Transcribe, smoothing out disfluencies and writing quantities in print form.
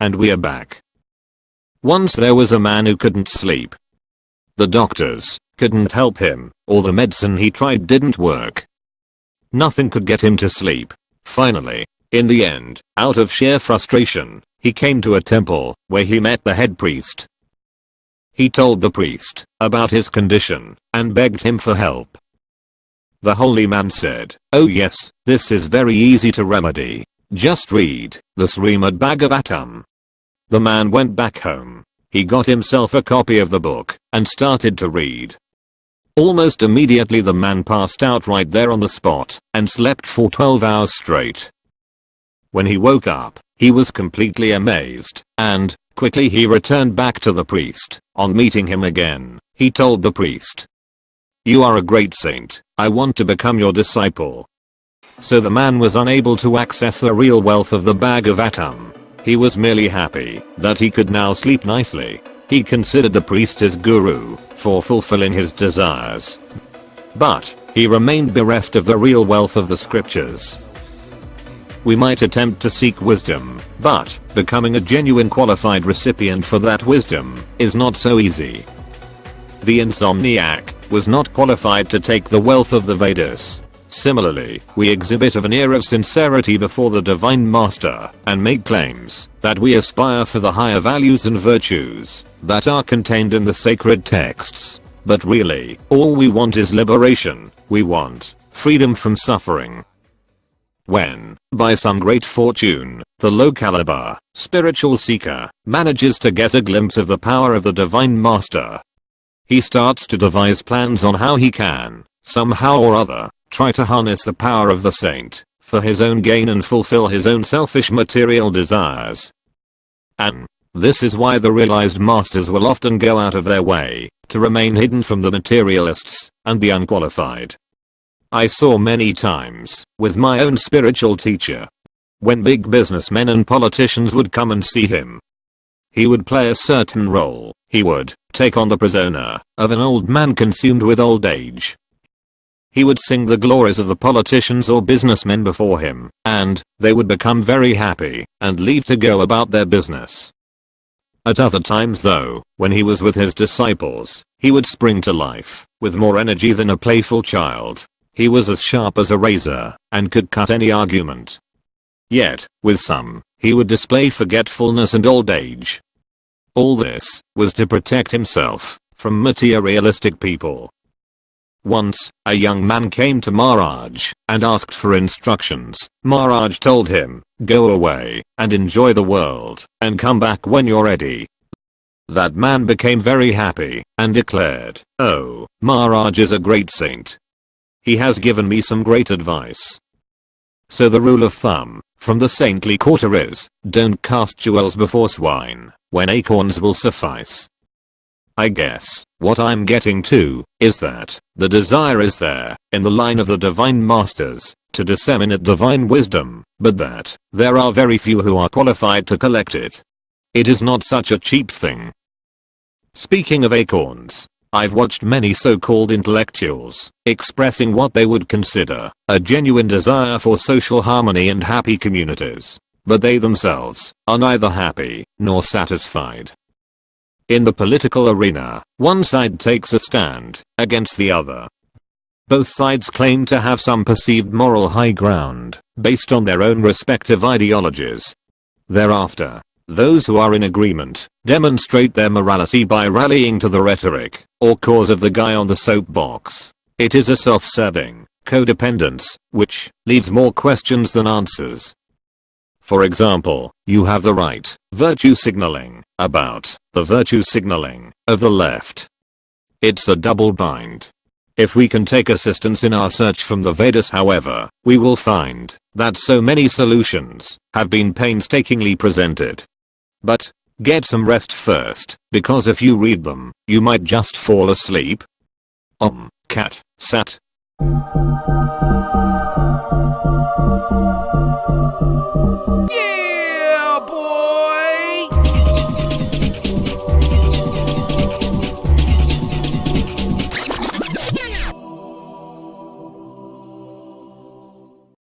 and we're back. Once there was a man who couldn't sleep. The doctors couldn't help him, all the medicine he tried didn't work. Nothing could get him to sleep. Finally, in the end, out of sheer frustration, he came to a temple where he met the head priest. He told the priest about his condition and begged him for help. The holy man said, "Oh yes, this is very easy to remedy. Just read the Srimad Bhagavatam." The man went back home. He got himself a copy of the book and started to read. Almost immediately the man passed out right there on the spot and slept for 12 hours straight. When he woke up, he was completely amazed, and quickly he returned back to the priest. On meeting him again, he told the priest, "You are a great saint. I want to become your disciple." So the man was unable to access the real wealth of the Bhagavatam. He was merely happy that he could now sleep nicely. He considered the priest his guru for fulfilling his desires. But he remained bereft of the real wealth of the scriptures. We might attempt to seek wisdom, but becoming a genuine qualified recipient for that wisdom is not so easy. The insomniac was not qualified to take the wealth of the Vedas. Similarly, we exhibit an air of sincerity before the Divine Master and make claims that we aspire for the higher values and virtues that are contained in the sacred texts. But really, all we want is liberation. We want freedom from suffering. When, by some great fortune, the low-caliber, spiritual seeker manages to get a glimpse of the power of the Divine Master, he starts to devise plans on how he can, somehow or other, try to harness the power of the saint for his own gain and fulfill his own selfish material desires. And this is why the realized masters will often go out of their way to remain hidden from the materialists and the unqualified. I saw many times with my own spiritual teacher. When big businessmen and politicians would come and see him, he would play a certain role. He would take on the persona of an old man consumed with old age. He would sing the glories of the politicians or businessmen before him, and they would become very happy and leave to go about their business. At other times though, when he was with his disciples, he would spring to life with more energy than a playful child. He was as sharp as a razor and could cut any argument. Yet, with some, he would display forgetfulness and old age. All this was to protect himself from materialistic people. Once, a young man came to Maharaj and asked for instructions. Maharaj told him, "Go away and enjoy the world and come back when you're ready." That man became very happy and declared, "Oh, Maharaj is a great saint. He has given me some great advice." So the rule of thumb from the saintly quarter is, don't cast jewels before swine when acorns will suffice. I guess what I'm getting to is that the desire is there in the line of the divine masters to disseminate divine wisdom, but that there are very few who are qualified to collect it. It is not such a cheap thing. Speaking of acorns, I've watched many so-called intellectuals expressing what they would consider a genuine desire for social harmony and happy communities, but they themselves are neither happy nor satisfied. In the political arena, one side takes a stand against the other. Both sides claim to have some perceived moral high ground based on their own respective ideologies. Thereafter, those who are in agreement demonstrate their morality by rallying to the rhetoric or cause of the guy on the soapbox. It is a self-serving codependence which leaves more questions than answers. For example, you have the right virtue signaling about the virtue signaling of the left. It's a double bind. If we can take assistance in our search from the Vedas, however, we will find that so many solutions have been painstakingly presented. But get some rest first, because if you read them, you might just fall asleep. Cat, Sat. Yeah!